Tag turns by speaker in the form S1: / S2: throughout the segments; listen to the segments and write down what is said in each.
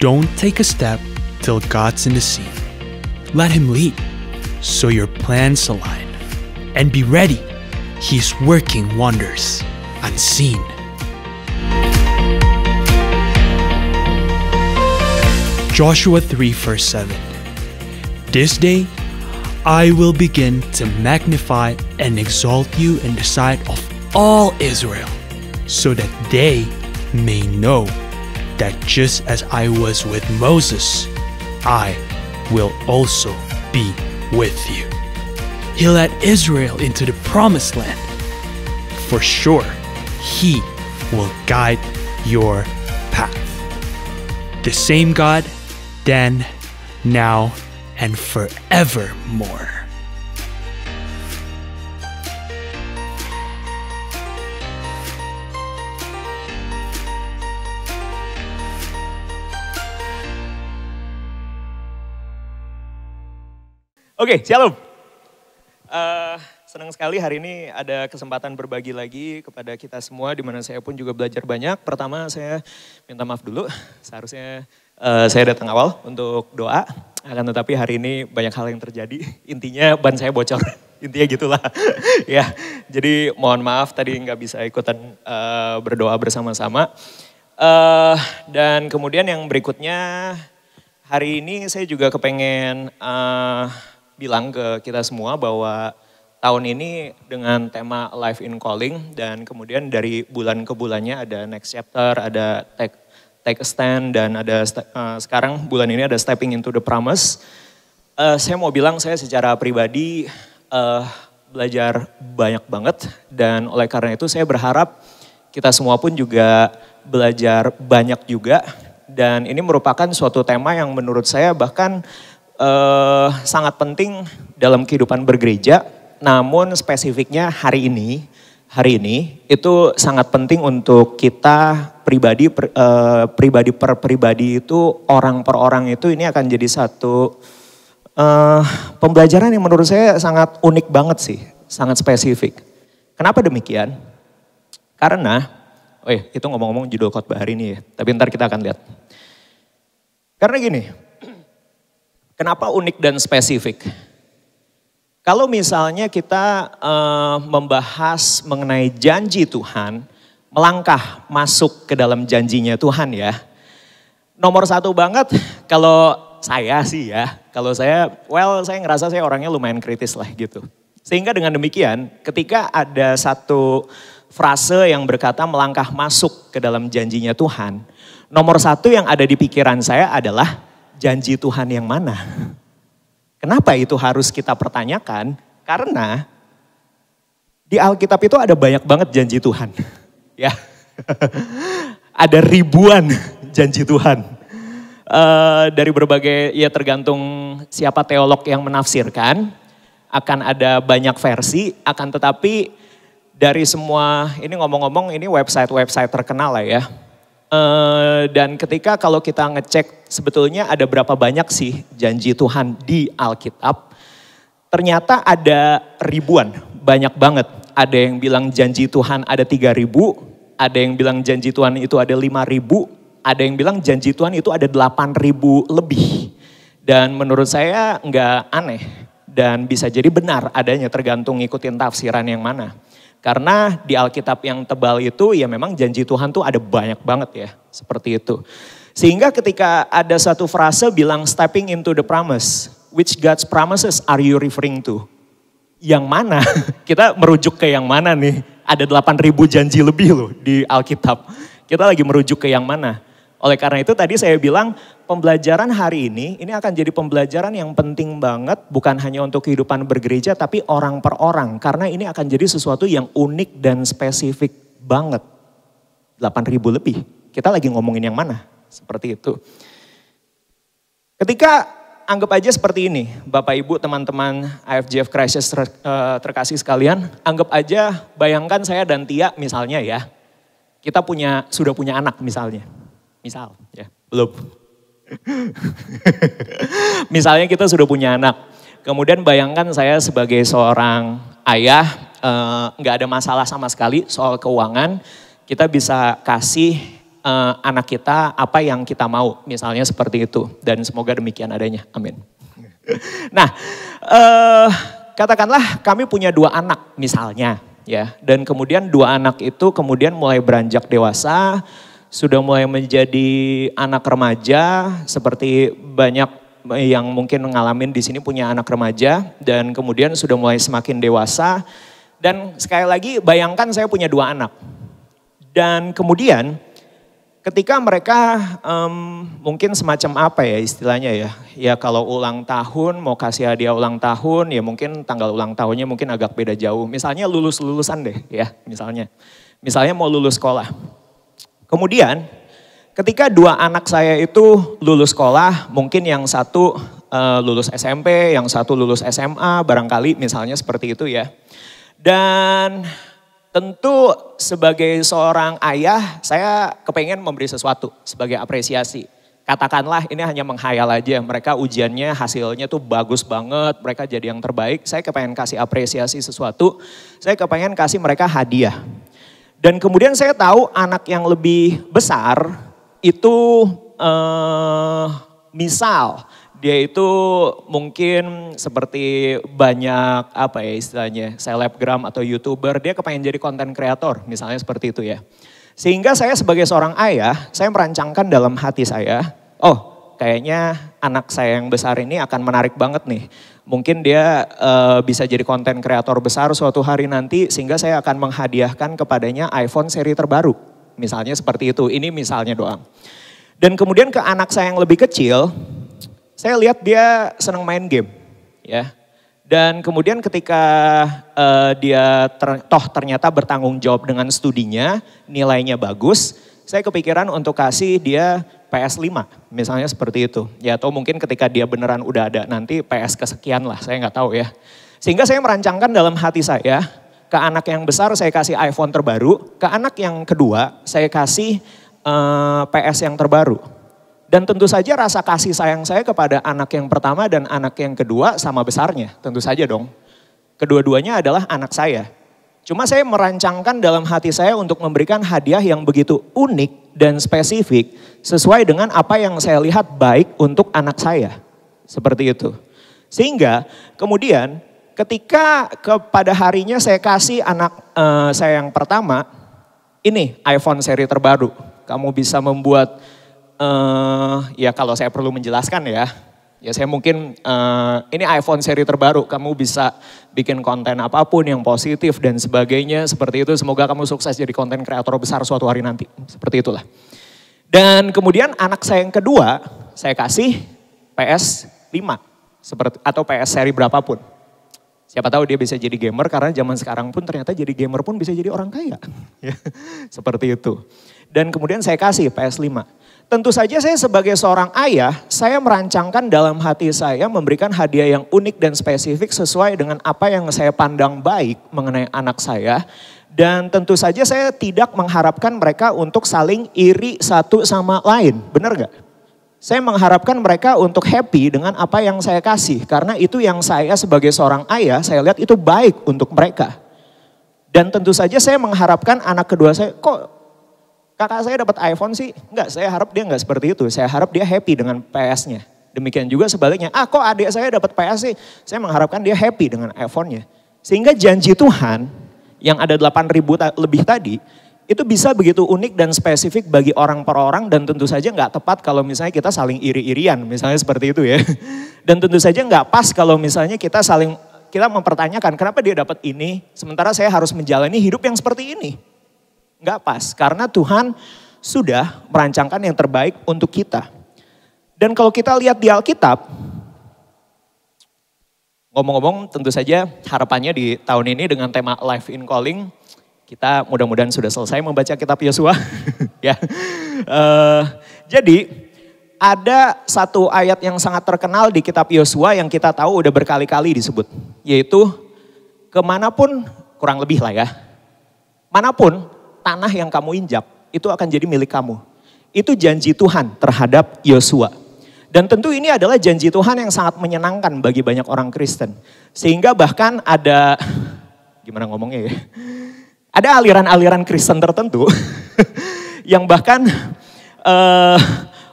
S1: Don't take a step till God's in the scene. Let Him lead so your plans align. And be ready, He's working wonders unseen. Joshua 3 verse 7. This day I will begin to magnify and exalt you in the sight of all Israel, so that they may know that just as I was with Moses, I will also be with you. He led Israel into the promised land. For sure, He will guide your path. The same God, then, now, and forevermore.
S2: Oke, shalom. Senang sekali hari ini ada kesempatan berbagi lagi kepada kita semua, di mana saya pun juga belajar banyak. Pertama saya minta maaf dulu, seharusnya saya datang awal untuk doa, akan tetapi hari ini banyak hal yang terjadi. Intinya ban saya bocor, intinya gitulah. Ya, jadi mohon maaf tadi nggak bisa ikutan berdoa bersama-sama. Dan kemudian yang berikutnya, hari ini saya juga kepengen bilang ke kita semua bahwa tahun ini dengan tema Life in Calling, dan kemudian dari bulan ke bulannya ada Next Chapter, ada Take a Stand, dan ada sekarang bulan ini ada Stepping into the Promise. Saya mau bilang saya secara pribadi belajar banyak banget, dan oleh karena itu saya berharap kita semua pun juga belajar banyak juga. Dan ini merupakan suatu tema yang menurut saya bahkan sangat penting dalam kehidupan bergereja. Namun spesifiknya hari ini itu sangat penting untuk kita pribadi per pribadi itu, orang per orang itu, ini akan jadi satu pembelajaran yang menurut saya sangat unik banget sih, sangat spesifik. Kenapa demikian? Karena, itu ngomong-ngomong judul khotbah hari ini ya, tapi ntar kita akan lihat. Karena gini, kenapa unik dan spesifik? Kalau misalnya kita membahas mengenai janji Tuhan, melangkah masuk ke dalam janjinya Tuhan ya. Nomor satu banget kalau saya sih ya, saya ngerasa saya orangnya lumayan kritis lah gitu. Sehingga dengan demikian ketika ada satu frase yang berkata melangkah masuk ke dalam janjinya Tuhan, nomor satu yang ada di pikiran saya adalah janji Tuhan yang mana? Kenapa itu harus kita pertanyakan? Karena di Alkitab itu ada banyak banget janji Tuhan. Ya, ada ribuan janji Tuhan. Dari berbagai, ya tergantung siapa teolog yang menafsirkan. Akan ada banyak versi, akan tetapi dari semua, ini ngomong-ngomong ini website-website terkenal lah ya. Dan ketika kalau kita ngecek sebetulnya ada berapa banyak sih janji Tuhan di Alkitab, ternyata ada ribuan, banyak banget. Ada yang bilang janji Tuhan ada 3.000, ada yang bilang janji Tuhan itu ada 5.000, ada yang bilang janji Tuhan itu ada 8.000 lebih. Dan menurut saya nggak aneh dan bisa jadi benar adanya, tergantung ngikutin tafsiran yang mana. Karena di Alkitab yang tebal itu ya memang janji Tuhan tuh ada banyak banget ya, seperti itu. Sehingga ketika ada satu frase bilang stepping into the promise, which God's promises are you referring to? Yang mana? Kita merujuk ke yang mana nih? Ada 8.000 janji lebih loh di Alkitab. Kita lagi merujuk ke yang mana? Oleh karena itu tadi saya bilang pembelajaran hari ini akan jadi pembelajaran yang penting banget, bukan hanya untuk kehidupan bergereja tapi orang per orang. Karena ini akan jadi sesuatu yang unik dan spesifik banget. 8.000 lebih, kita lagi ngomongin yang mana? Seperti itu. Ketika anggap aja seperti ini, Bapak Ibu teman-teman IFGF Crisis terkasih sekalian, anggap aja bayangkan saya dan Tia misalnya ya, kita sudah punya anak misalnya. Misal, ya belum. Misalnya kita sudah punya anak. Kemudian bayangkan saya sebagai seorang ayah, nggak ada masalah sama sekali soal keuangan. Kita bisa kasih anak kita apa yang kita mau. Misalnya seperti itu. Dan semoga demikian adanya. Amin. Nah, katakanlah kami punya 2 anak misalnya. Ya, dan kemudian 2 anak itu kemudian mulai beranjak dewasa, sudah mulai menjadi anak remaja, seperti banyak yang mungkin ngalamin di sini punya anak remaja, dan kemudian sudah mulai semakin dewasa. Dan sekali lagi bayangkan saya punya 2 anak. Dan kemudian ketika mereka mungkin semacam apa ya istilahnya ya. Ya kalau ulang tahun mau kasih hadiah ulang tahun ya mungkin tanggal ulang tahunnya mungkin agak beda jauh. Misalnya lulusan deh ya misalnya. Misalnya mau lulus sekolah. Kemudian ketika 2 anak saya itu lulus sekolah mungkin yang satu lulus SMP, yang satu lulus SMA barangkali misalnya seperti itu ya. Dan tentu sebagai seorang ayah, saya kepengen memberi sesuatu sebagai apresiasi. Katakanlah ini hanya menghayal aja, mereka ujiannya hasilnya tuh bagus banget, mereka jadi yang terbaik. Saya kepengen kasih apresiasi sesuatu, saya kepengen kasih mereka hadiah. Dan kemudian saya tahu anak yang lebih besar itu misal dia itu mungkin seperti banyak apa ya istilahnya selebgram atau YouTuber, dia kepengen jadi konten kreator misalnya seperti itu ya. Sehingga saya sebagai seorang ayah, saya merancangkan dalam hati saya, oh kayaknya anak saya yang besar ini akan menarik banget nih. Mungkin dia bisa jadi konten kreator besar suatu hari nanti sehingga saya akan menghadiahkan kepadanya iPhone seri terbaru. Misalnya seperti itu, ini misalnya doang. Dan kemudian ke anak saya yang lebih kecil, saya lihat dia senang main game, ya. Dan kemudian ketika dia ternyata bertanggung jawab dengan studinya, nilainya bagus, saya kepikiran untuk kasih dia PS5, misalnya seperti itu. Ya atau mungkin ketika dia beneran udah ada nanti PS kesekian lah, saya nggak tahu ya. Sehingga saya merancangkan dalam hati saya, ke anak yang besar saya kasih iPhone terbaru, ke anak yang kedua saya kasih PS yang terbaru. Dan tentu saja rasa kasih sayang saya kepada anak yang pertama dan anak yang kedua sama besarnya. Tentu saja dong. Kedua-duanya adalah anak saya. Cuma saya merancangkan dalam hati saya untuk memberikan hadiah yang begitu unik dan spesifik. Sesuai dengan apa yang saya lihat baik untuk anak saya. Seperti itu. Sehingga kemudian ketika pada harinya saya kasih anak saya yang pertama. Ini iPhone seri terbaru. Kamu bisa membuat ya kalau saya perlu menjelaskan ya saya mungkin ini iPhone seri terbaru, kamu bisa bikin konten apapun yang positif dan sebagainya seperti itu. Semoga kamu sukses jadi konten kreator besar suatu hari nanti, seperti itulah. Dan kemudian anak saya yang kedua, saya kasih PS5 atau PS seri berapapun. Siapa tahu dia bisa jadi gamer karena zaman sekarang pun ternyata jadi gamer pun bisa jadi orang kaya. Seperti itu. Dan kemudian saya kasih PS5. Tentu saja saya sebagai seorang ayah, saya merancangkan dalam hati saya memberikan hadiah yang unik dan spesifik sesuai dengan apa yang saya pandang baik mengenai anak saya. Dan tentu saja saya tidak mengharapkan mereka untuk saling iri satu sama lain, benar gak? Saya mengharapkan mereka untuk happy dengan apa yang saya kasih. Karena itu yang saya sebagai seorang ayah, saya lihat itu baik untuk mereka. Dan tentu saja saya mengharapkan anak kedua saya, kok kakak saya dapat iPhone sih? Enggak, saya harap dia enggak seperti itu. Saya harap dia happy dengan PS-nya. Demikian juga sebaliknya, kok adik saya dapat PS sih? Saya mengharapkan dia happy dengan iPhone-nya. Sehingga janji Tuhan yang ada 8.000 lebih tadi, itu bisa begitu unik dan spesifik bagi orang per orang dan tentu saja nggak tepat kalau misalnya kita saling iri-irian, misalnya seperti itu ya. Dan tentu saja nggak pas kalau misalnya kita mempertanyakan kenapa dia dapat ini, sementara saya harus menjalani hidup yang seperti ini. Nggak pas, karena Tuhan sudah merancangkan yang terbaik untuk kita. Dan kalau kita lihat di Alkitab, ngomong-ngomong tentu saja harapannya di tahun ini dengan tema Life in Calling, kita mudah-mudahan sudah selesai membaca kitab Yosua. Ya. Jadi ada satu ayat yang sangat terkenal di kitab Yosua yang kita tahu udah berkali-kali disebut. Yaitu kemanapun, kurang lebih lah ya. Manapun tanah yang kamu injak itu akan jadi milik kamu. Itu janji Tuhan terhadap Yosua. Dan tentu ini adalah janji Tuhan yang sangat menyenangkan bagi banyak orang Kristen. Sehingga bahkan ada, gimana ngomongnya ya. Ada aliran-aliran Kristen tertentu yang bahkan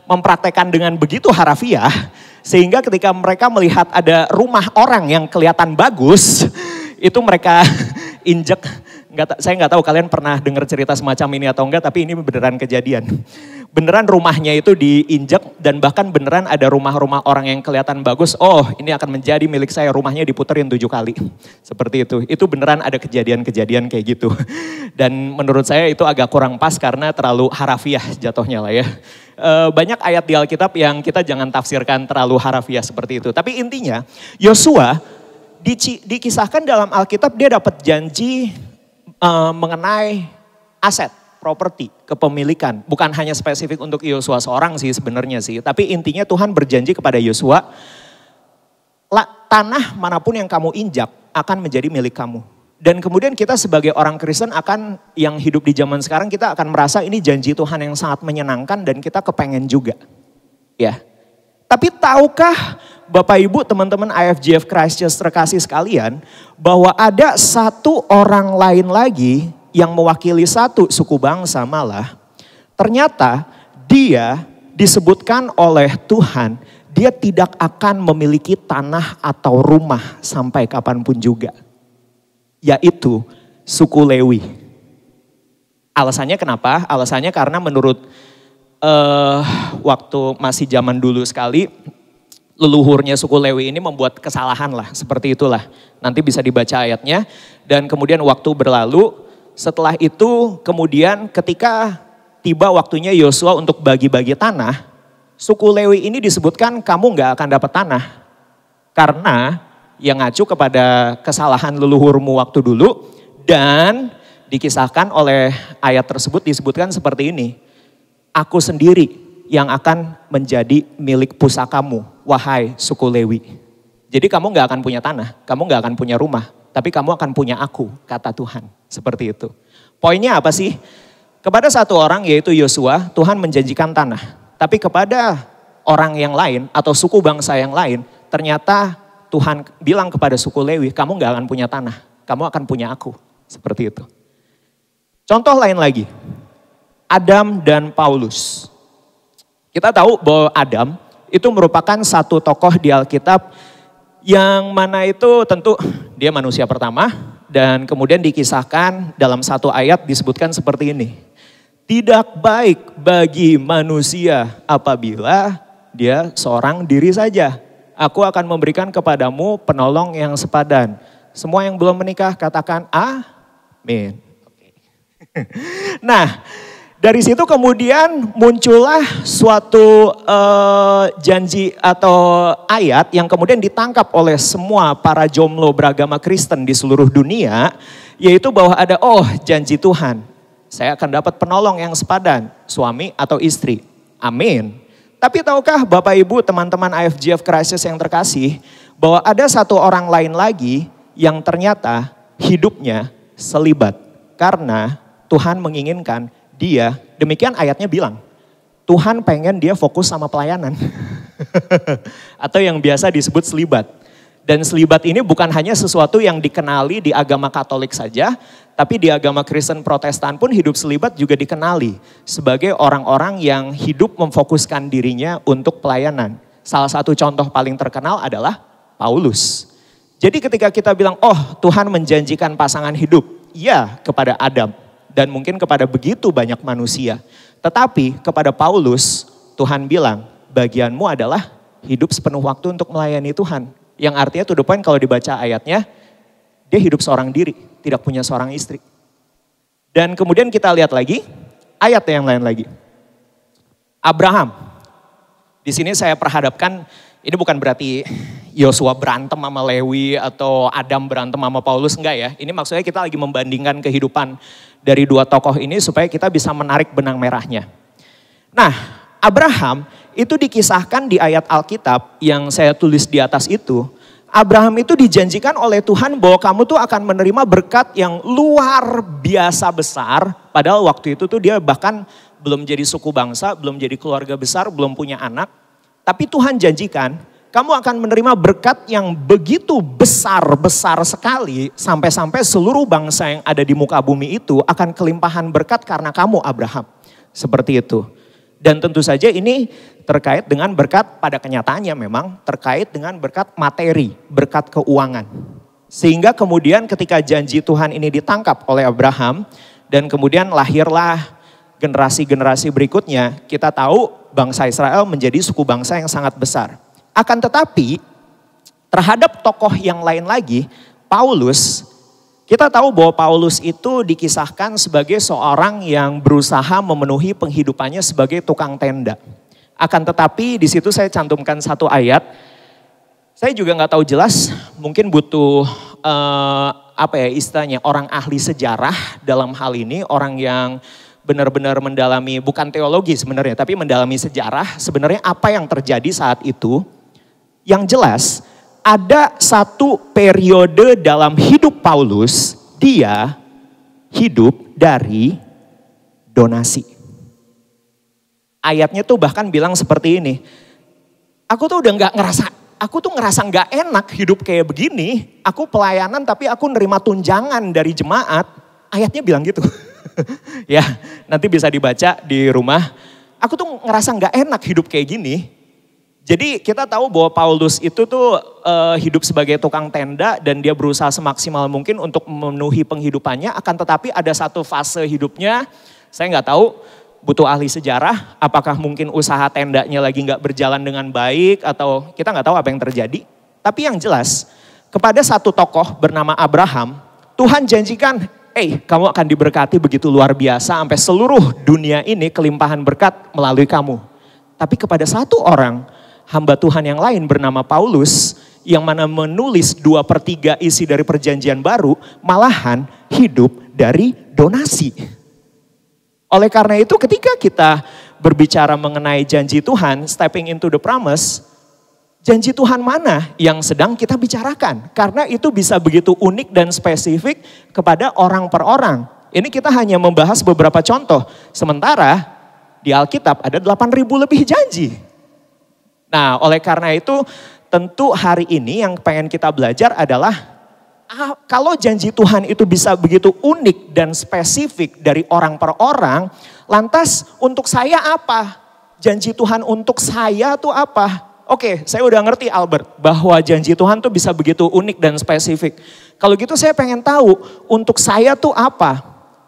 S2: mempraktekkan dengan begitu harafiah, sehingga ketika mereka melihat ada rumah orang yang kelihatan bagus, itu mereka injek. Saya nggak tahu kalian pernah dengar cerita semacam ini atau enggak, tapi ini beneran kejadian. Beneran rumahnya itu diinjek dan bahkan beneran ada rumah-rumah orang yang kelihatan bagus. Oh, ini akan menjadi milik saya, rumahnya diputerin 7 kali. Seperti itu. Itu beneran ada kejadian-kejadian kayak gitu. Dan menurut saya itu agak kurang pas karena terlalu harafiah jatuhnya lah ya. Banyak ayat di Alkitab yang kita jangan tafsirkan terlalu harafiah seperti itu. Tapi intinya Yosua dikisahkan dalam Alkitab dia dapat janji mengenai aset, properti, kepemilikan. Bukan hanya spesifik untuk Yosua seorang sih sebenarnya sih. Tapi intinya Tuhan berjanji kepada Yosua, tanah manapun yang kamu injak akan menjadi milik kamu. Dan kemudian kita sebagai orang Kristen yang hidup di zaman sekarang, kita akan merasa ini janji Tuhan yang sangat menyenangkan dan kita kepengen juga. Ya. Tapi tahukah Bapak Ibu teman-teman IFGF Christchurch terkasih sekalian, bahwa ada satu orang lain lagi yang mewakili satu suku bangsa malah, ternyata dia disebutkan oleh Tuhan, dia tidak akan memiliki tanah atau rumah sampai kapanpun juga. Yaitu suku Lewi. Alasannya kenapa? Alasannya karena menurut waktu masih zaman dulu sekali, leluhurnya suku Lewi ini membuat kesalahan lah, seperti itulah. Nanti bisa dibaca ayatnya. Dan kemudian waktu berlalu, setelah itu kemudian ketika tiba waktunya Yosua untuk bagi-bagi tanah, suku Lewi ini disebutkan kamu gak akan dapat tanah. Karena yang ngacu kepada kesalahan leluhurmu waktu dulu, dan dikisahkan oleh ayat tersebut disebutkan seperti ini. Aku sendiri yang akan menjadi milik pusakamu, wahai suku Lewi. Jadi kamu gak akan punya tanah, kamu gak akan punya rumah, tapi kamu akan punya aku, kata Tuhan. Seperti itu. Poinnya apa sih? Kepada satu orang yaitu Yosua, Tuhan menjanjikan tanah. Tapi kepada orang yang lain atau suku bangsa yang lain, ternyata Tuhan bilang kepada suku Lewi, kamu gak akan punya tanah, kamu akan punya aku. Seperti itu. Contoh lain lagi, Adam dan Paulus. Kita tahu bahwa Adam itu merupakan satu tokoh di Alkitab yang mana itu tentu dia manusia pertama dan kemudian dikisahkan dalam satu ayat disebutkan seperti ini. Tidak baik bagi manusia apabila dia seorang diri saja. Aku akan memberikan kepadamu penolong yang sepadan. Semua yang belum menikah katakan amin. Nah, dari situ kemudian muncullah suatu janji atau ayat yang kemudian ditangkap oleh semua para jomblo beragama Kristen di seluruh dunia. Yaitu bahwa ada janji Tuhan. Saya akan dapat penolong yang sepadan, suami atau istri. Amin. Tapi tahukah Bapak Ibu teman-teman IFGF Christchurch yang terkasih, bahwa ada satu orang lain lagi yang ternyata hidupnya selibat. Karena Tuhan menginginkan dia, demikian ayatnya bilang, Tuhan pengen dia fokus sama pelayanan. Atau yang biasa disebut selibat. Dan selibat ini bukan hanya sesuatu yang dikenali di agama Katolik saja, tapi di agama Kristen Protestan pun hidup selibat juga dikenali sebagai orang-orang yang hidup memfokuskan dirinya untuk pelayanan. Salah satu contoh paling terkenal adalah Paulus. Jadi ketika kita bilang, Tuhan menjanjikan pasangan hidup, ya kepada Adam. Dan mungkin kepada begitu banyak manusia. Tetapi kepada Paulus, Tuhan bilang, bagianmu adalah hidup sepenuh waktu untuk melayani Tuhan. Yang artinya to the point kalau dibaca ayatnya, dia hidup seorang diri, tidak punya seorang istri. Dan kemudian kita lihat lagi, ayat yang lain lagi. Abraham. Di sini saya perhadapkan, ini bukan berarti Yosua berantem sama Lewi atau Adam berantem sama Paulus, enggak ya. Ini maksudnya kita lagi membandingkan kehidupan dari dua tokoh ini supaya kita bisa menarik benang merahnya. Nah, Abraham itu dikisahkan di ayat Alkitab yang saya tulis di atas itu. Abraham itu dijanjikan oleh Tuhan bahwa kamu tuh akan menerima berkat yang luar biasa besar. Padahal waktu itu tuh dia bahkan belum jadi suku bangsa, belum jadi keluarga besar, belum punya anak. Tapi Tuhan janjikan, kamu akan menerima berkat yang begitu besar sekali. Sampai-sampai seluruh bangsa yang ada di muka bumi itu akan kelimpahan berkat karena kamu Abraham. Seperti itu. Dan tentu saja ini terkait dengan berkat, pada kenyataannya memang terkait dengan berkat materi, berkat keuangan. Sehingga kemudian ketika janji Tuhan ini ditangkap oleh Abraham dan kemudian lahirlah generasi-generasi berikutnya, kita tahu bangsa Israel menjadi suku bangsa yang sangat besar. Akan tetapi terhadap tokoh yang lain lagi, Paulus, kita tahu bahwa Paulus itu dikisahkan sebagai seorang yang berusaha memenuhi penghidupannya sebagai tukang tenda. Akan tetapi di situ saya cantumkan satu ayat. Saya juga nggak tahu jelas, mungkin butuh istilahnya orang ahli sejarah dalam hal ini, orang yang benar-benar mendalami, bukan teologi sebenarnya, tapi mendalami sejarah sebenarnya apa yang terjadi saat itu. Yang jelas, ada satu periode dalam hidup Paulus, dia hidup dari donasi. Ayatnya tuh bahkan bilang seperti ini, aku tuh ngerasa nggak enak hidup kayak begini, aku pelayanan tapi aku nerima tunjangan dari jemaat. Ayatnya bilang gitu. Ya, nanti bisa dibaca di rumah. Aku tuh ngerasa nggak enak hidup kayak gini. Jadi kita tahu bahwa Paulus itu tuh hidup sebagai tukang tenda dan dia berusaha semaksimal mungkin untuk memenuhi penghidupannya. Akan tetapi ada satu fase hidupnya, saya nggak tahu, butuh ahli sejarah. Apakah mungkin usaha tendanya lagi nggak berjalan dengan baik atau kita nggak tahu apa yang terjadi. Tapi yang jelas kepada satu tokoh bernama Abraham, Tuhan janjikan, kamu akan diberkati begitu luar biasa sampai seluruh dunia ini kelimpahan berkat melalui kamu. Tapi kepada satu orang, hamba Tuhan yang lain bernama Paulus, yang mana menulis 2/3 isi dari perjanjian baru, malahan hidup dari donasi. Oleh karena itu ketika kita berbicara mengenai janji Tuhan, stepping into the promise, janji Tuhan mana yang sedang kita bicarakan? Karena itu bisa begitu unik dan spesifik kepada orang per orang. Ini kita hanya membahas beberapa contoh. Sementara di Alkitab ada 8.000 lebih janji. Nah, oleh karena itu tentu hari ini yang pengen kita belajar adalah kalau janji Tuhan itu bisa begitu unik dan spesifik dari orang per orang, lantas untuk saya apa? Janji Tuhan untuk saya tuh apa? Oke, saya udah ngerti Albert bahwa janji Tuhan tuh bisa begitu unik dan spesifik. Kalau gitu saya pengen tahu untuk saya tuh apa?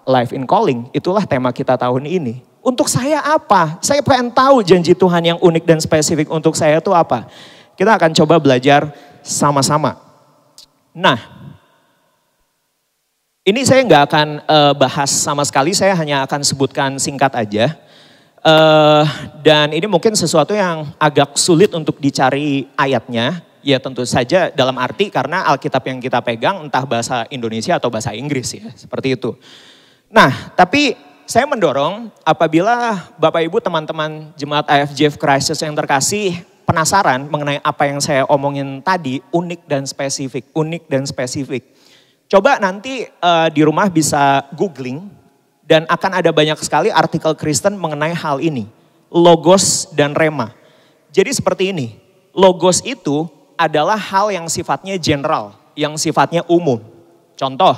S2: Life in Calling, itulah tema kita tahun ini. Untuk saya apa? Saya pengen tahu janji Tuhan yang unik dan spesifik untuk saya itu apa. Kita akan coba belajar sama-sama. Nah, ini saya nggak akan bahas sama sekali, saya hanya akan sebutkan singkat aja. Dan ini mungkin sesuatu yang agak sulit untuk dicari ayatnya. Ya tentu saja dalam arti karena Alkitab yang kita pegang entah bahasa Indonesia atau bahasa Inggris ya, seperti itu. Nah, tapi saya mendorong apabila Bapak Ibu teman-teman Jemaat IFJF Christ yang terkasih penasaran mengenai apa yang saya omongin tadi, unik dan spesifik. Coba nanti di rumah bisa googling dan akan ada banyak sekali artikel Kristen mengenai hal ini. Logos dan rema. Jadi seperti ini, logos itu adalah hal yang sifatnya general, yang sifatnya umum. Contoh,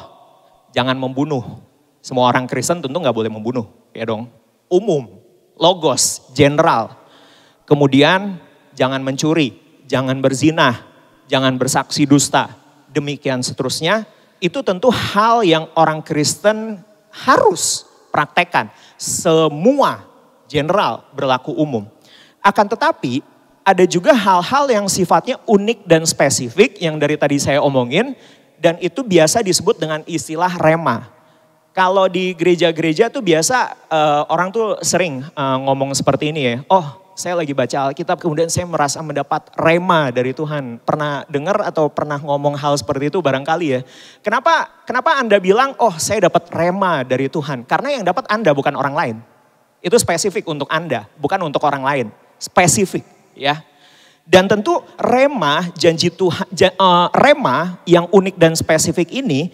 S2: jangan membunuh. Semua orang Kristen tentu nggak boleh membunuh, ya dong. Umum, logos, general. Kemudian jangan mencuri, jangan berzina, jangan bersaksi dusta. Demikian seterusnya, itu tentu hal yang orang Kristen harus praktekkan. Semua general berlaku umum. Akan tetapi ada juga hal-hal yang sifatnya unik dan spesifik yang dari tadi saya omongin. Dan itu biasa disebut dengan istilah rema. Kalau di gereja-gereja tuh biasa orang tuh sering ngomong seperti ini ya. Oh, saya lagi baca Alkitab kemudian saya merasa mendapat rema dari Tuhan. Pernah dengar atau pernah ngomong hal seperti itu barangkali ya. Kenapa Anda bilang, oh saya dapat rema dari Tuhan? Karena yang dapat Anda bukan orang lain. Itu spesifik untuk Anda, bukan untuk orang lain. Spesifik ya. Dan tentu rema, janji Tuhan, rema yang unik dan spesifik ini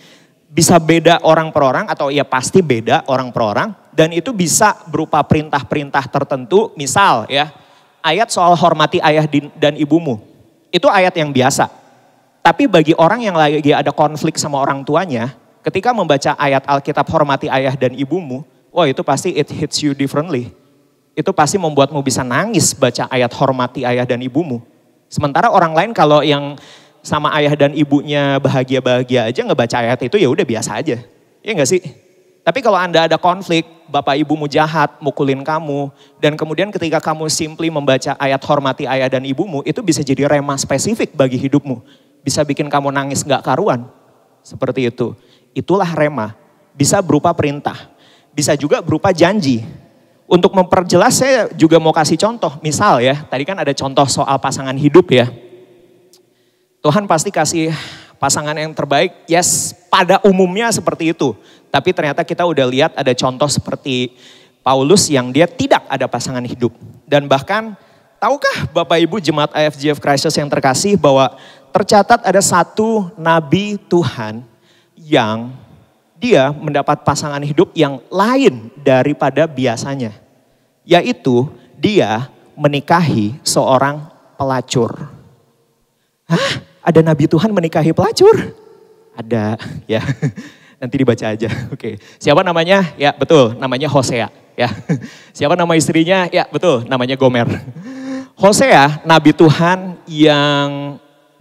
S2: bisa beda orang per orang atau ya pasti beda orang per orang. Dan itu bisa berupa perintah-perintah tertentu. Misal ya, ayat soal hormati ayah dan ibumu. Itu ayat yang biasa. Tapi bagi orang yang lagi ada konflik sama orang tuanya, ketika membaca ayat Alkitab hormati ayah dan ibumu, wah itu pasti it hits you differently. Itu pasti membuatmu bisa nangis baca ayat hormati ayah dan ibumu. Sementara orang lain kalau yang sama ayah dan ibunya bahagia-bahagia aja ngebaca ayat itu ya udah biasa aja. Iya gak sih? Tapi kalau Anda ada konflik, bapak ibumu jahat, mukulin kamu, dan kemudian ketika kamu simply membaca ayat hormati ayah dan ibumu, itu bisa jadi rema spesifik bagi hidupmu. Bisa bikin kamu nangis gak karuan. Seperti itu. Itulah rema. Bisa berupa perintah. Bisa juga berupa janji. Untuk memperjelas saya juga mau kasih contoh. Misal ya, tadi kan ada contoh soal pasangan hidup ya. Tuhan pasti kasih pasangan yang terbaik, yes, pada umumnya seperti itu. Tapi ternyata kita udah lihat ada contoh seperti Paulus yang dia tidak ada pasangan hidup. Dan bahkan, tahukah Bapak Ibu Jemaat IFGF Christus yang terkasih bahwa tercatat ada satu nabi Tuhan yang dia mendapat pasangan hidup yang lain daripada biasanya. Yaitu dia menikahi seorang pelacur. Hah? Ada nabi Tuhan menikahi pelacur? Ada, ya. Nanti dibaca aja. Oke. Siapa namanya? Ya, betul, namanya Hosea, ya. Siapa nama istrinya? Ya, betul, namanya Gomer. Hosea, nabi Tuhan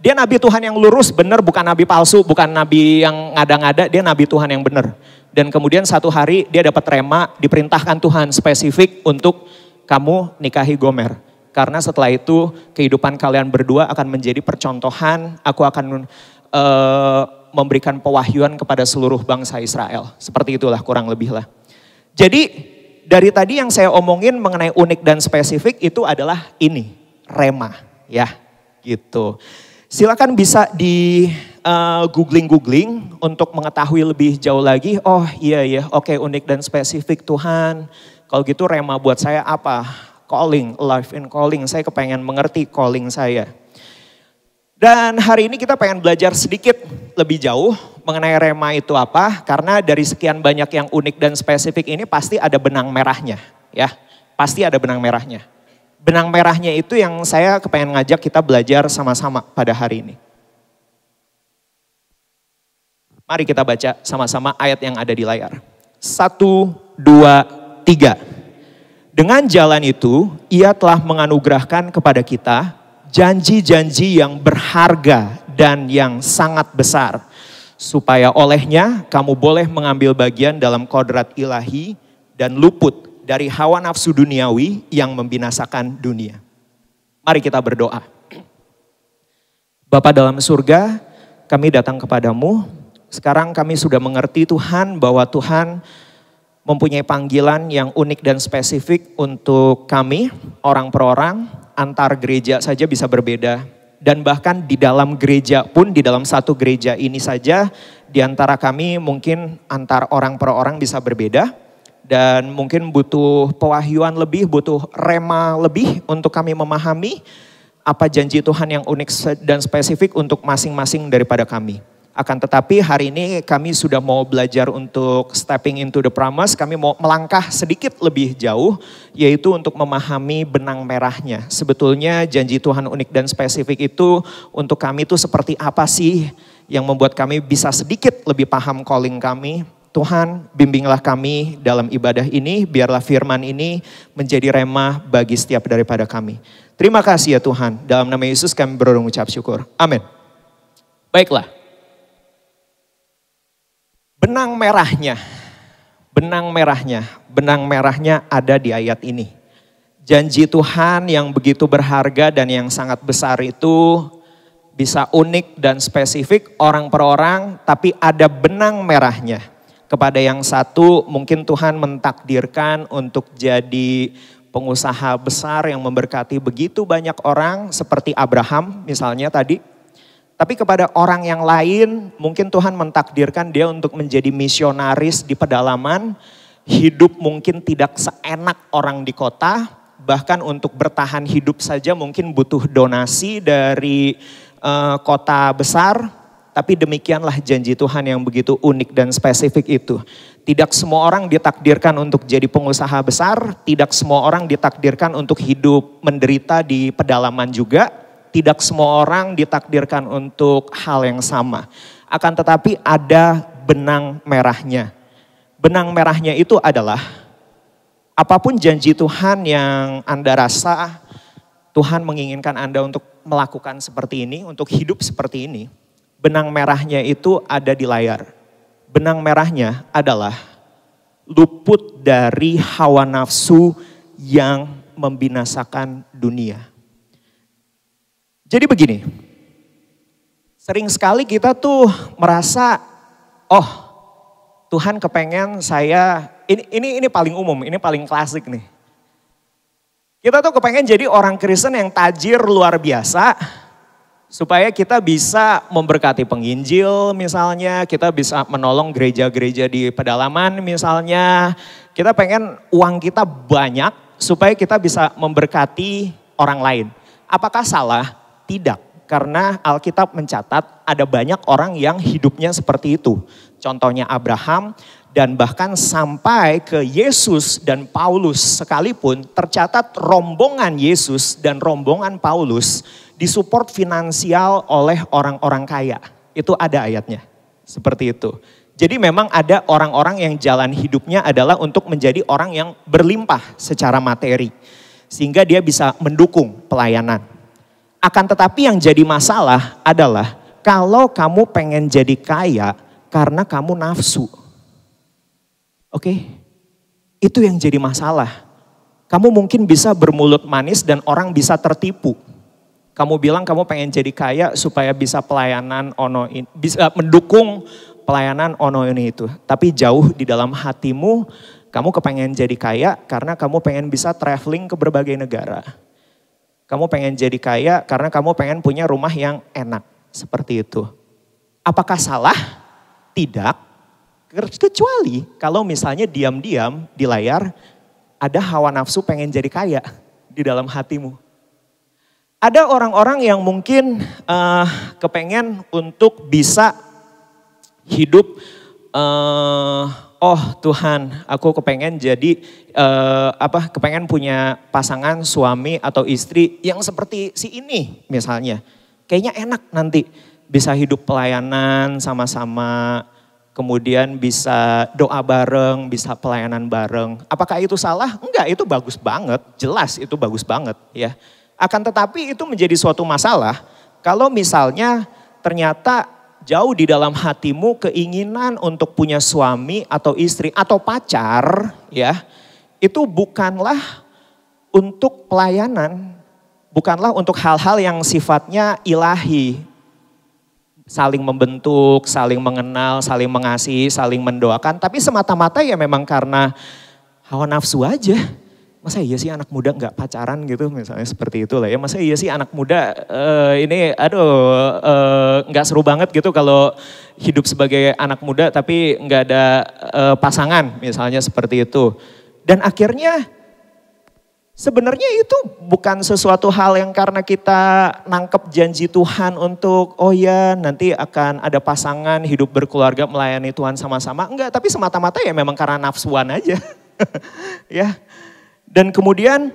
S2: dia nabi Tuhan yang lurus, benar, bukan nabi palsu, bukan nabi yang ngada-ngada, dia nabi Tuhan yang benar. Dan kemudian satu hari dia dapat rema, diperintahkan Tuhan spesifik untuk kamu nikahi Gomer. Karena setelah itu kehidupan kalian berdua akan menjadi percontohan. Aku akan memberikan pewahyuan kepada seluruh bangsa Israel. Seperti itulah kurang lebih lah. Jadi dari tadi yang saya omongin mengenai unik dan spesifik itu adalah ini. Rema ya gitu. Silakan bisa di googling untuk mengetahui lebih jauh lagi. Oh iya ya, oke, unik dan spesifik Tuhan. Kalau gitu rema buat saya apa? Calling, life in calling. Saya kepengen mengerti calling saya. Dan hari ini kita pengen belajar sedikit lebih jauh mengenai rema itu apa. Karena dari sekian banyak yang unik dan spesifik ini pasti ada benang merahnya. Ya, pasti ada benang merahnya. Benang merahnya itu yang saya kepengen ngajak kita belajar sama-sama pada hari ini. Mari kita baca sama-sama ayat yang ada di layar. 1, 2, 3. Dengan jalan itu, ia telah menganugerahkan kepada kita janji-janji yang berharga dan yang sangat besar. Supaya olehnya kamu boleh mengambil bagian dalam kodrat ilahi dan luput dari hawa nafsu duniawi yang membinasakan dunia. Mari kita berdoa. Bapa dalam surga, kami datang kepadamu. Sekarang kami sudah mengerti Tuhan bahwa Tuhan mempunyai panggilan yang unik dan spesifik untuk kami, orang per orang, antar gereja saja bisa berbeda. Dan bahkan di dalam gereja pun, di dalam satu gereja ini saja, di antara kami mungkin antar orang per orang bisa berbeda. Dan mungkin butuh pewahyuan lebih, butuh rema lebih untuk kami memahami apa janji Tuhan yang unik dan spesifik untuk masing-masing daripada kami. Akan tetapi hari ini kami sudah mau belajar untuk stepping into the promise. Kami mau melangkah sedikit lebih jauh, yaitu untuk memahami benang merahnya. Sebetulnya janji Tuhan unik dan spesifik itu untuk kami itu seperti apa sih yang membuat kami bisa sedikit lebih paham calling kami. Tuhan, bimbinglah kami dalam ibadah ini, biarlah firman ini menjadi rema bagi setiap daripada kami. Terima kasih ya Tuhan, dalam nama Yesus kami berdoa mengucap syukur. Amin. Baiklah. Benang merahnya ada di ayat ini. Janji Tuhan yang begitu berharga dan yang sangat besar itu bisa unik dan spesifik orang per orang, tapi ada benang merahnya. Kepada yang satu mungkin Tuhan mentakdirkan untuk jadi pengusaha besar yang memberkati begitu banyak orang seperti Abraham misalnya tadi. Tapi kepada orang yang lain mungkin Tuhan mentakdirkan dia untuk menjadi misionaris di pedalaman. Hidup mungkin tidak seenak orang di kota. Bahkan untuk bertahan hidup saja mungkin butuh donasi dari kota besar. Tapi demikianlah janji Tuhan yang begitu unik dan spesifik itu. Tidak semua orang ditakdirkan untuk jadi pengusaha besar. Tidak semua orang ditakdirkan untuk hidup menderita di pedalaman juga. Tidak semua orang ditakdirkan untuk hal yang sama. Akan tetapi ada benang merahnya. Benang merahnya itu adalah Apapun janji Tuhan yang Anda rasa Tuhan menginginkan Anda untuk melakukan seperti ini, untuk hidup seperti ini, benang merahnya itu ada di layar. Benang merahnya adalah luput dari hawa nafsu yang membinasakan dunia. Jadi begini, sering sekali kita tuh merasa, oh Tuhan kepengen saya, ini paling umum, ini paling klasik nih. Kita tuh kepengen jadi orang Kristen yang tajir luar biasa, supaya kita bisa memberkati penginjil misalnya, kita bisa menolong gereja-gereja di pedalaman misalnya. Kita pengen uang kita banyak supaya kita bisa memberkati orang lain. Apakah salah? Tidak. Karena Alkitab mencatat ada banyak orang yang hidupnya seperti itu. Contohnya Abraham dan bahkan sampai ke Yesus dan Paulus sekalipun tercatat rombongan Yesus dan rombongan Paulus disupport finansial oleh orang-orang kaya. Itu ada ayatnya. Seperti itu. Jadi memang ada orang-orang yang jalan hidupnya adalah untuk menjadi orang yang berlimpah secara materi. Sehingga dia bisa mendukung pelayanan. Akan tetapi yang jadi masalah adalah kalau kamu pengen jadi kaya karena kamu nafsu. Oke? Itu yang jadi masalah. Kamu mungkin bisa bermulut manis dan orang bisa tertipu. Kamu bilang kamu pengen jadi kaya supaya bisa pelayanan ono ini, bisa mendukung pelayanan ono ini itu. Tapi jauh di dalam hatimu kamu kepengen jadi kaya karena kamu pengen bisa traveling ke berbagai negara. Kamu pengen jadi kaya karena kamu pengen punya rumah yang enak. Seperti itu. Apakah salah? Tidak. Kecuali kalau misalnya diam-diam di layar ada hawa nafsu pengen jadi kaya di dalam hatimu. Ada orang-orang yang mungkin kepengen untuk bisa hidup, oh Tuhan aku kepengen jadi, kepengen punya pasangan suami atau istri yang seperti si ini misalnya. Kayaknya enak nanti bisa hidup pelayanan sama-sama, kemudian bisa doa bareng, bisa pelayanan bareng. Apakah itu salah? Enggak, itu bagus banget, jelas itu bagus banget ya. Akan tetapi itu menjadi suatu masalah kalau misalnya ternyata jauh di dalam hatimu keinginan untuk punya suami atau istri atau pacar ya. Itu bukanlah untuk pelayanan, bukanlah untuk hal-hal yang sifatnya ilahi. Saling membentuk, saling mengenal, saling mengasihi, saling mendoakan. Tapi semata-mata ya memang karena hawa nafsu aja. Masa iya sih anak muda gak pacaran gitu misalnya seperti itu lah ya. Masa iya sih anak muda ini gak seru banget gitu kalau hidup sebagai anak muda tapi gak ada pasangan misalnya seperti itu. Dan akhirnya sebenarnya itu bukan sesuatu hal yang karena kita nangkep janji Tuhan untuk oh ya nanti akan ada pasangan hidup berkeluarga melayani Tuhan sama-sama. Enggak, tapi semata-mata ya memang karena nafsuan aja. Ya. Dan kemudian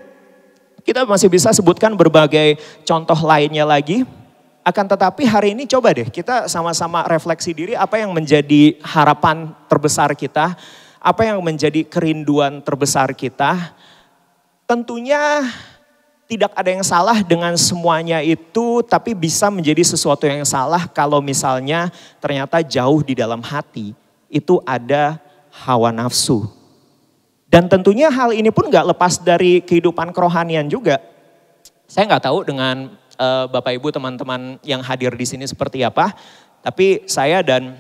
S2: kita masih bisa sebutkan berbagai contoh lainnya lagi. Akan tetapi hari ini coba deh kita sama-sama refleksi diri apa yang menjadi harapan terbesar kita. Apa yang menjadi kerinduan terbesar kita. Tentunya tidak ada yang salah dengan semuanya itu, tapi bisa menjadi sesuatu yang salah kalau misalnya ternyata jauh di dalam hati itu ada hawa nafsu. Dan tentunya hal ini pun gak lepas dari kehidupan kerohanian juga. Saya gak tahu dengan Bapak Ibu teman-teman yang hadir di sini seperti apa, tapi saya dan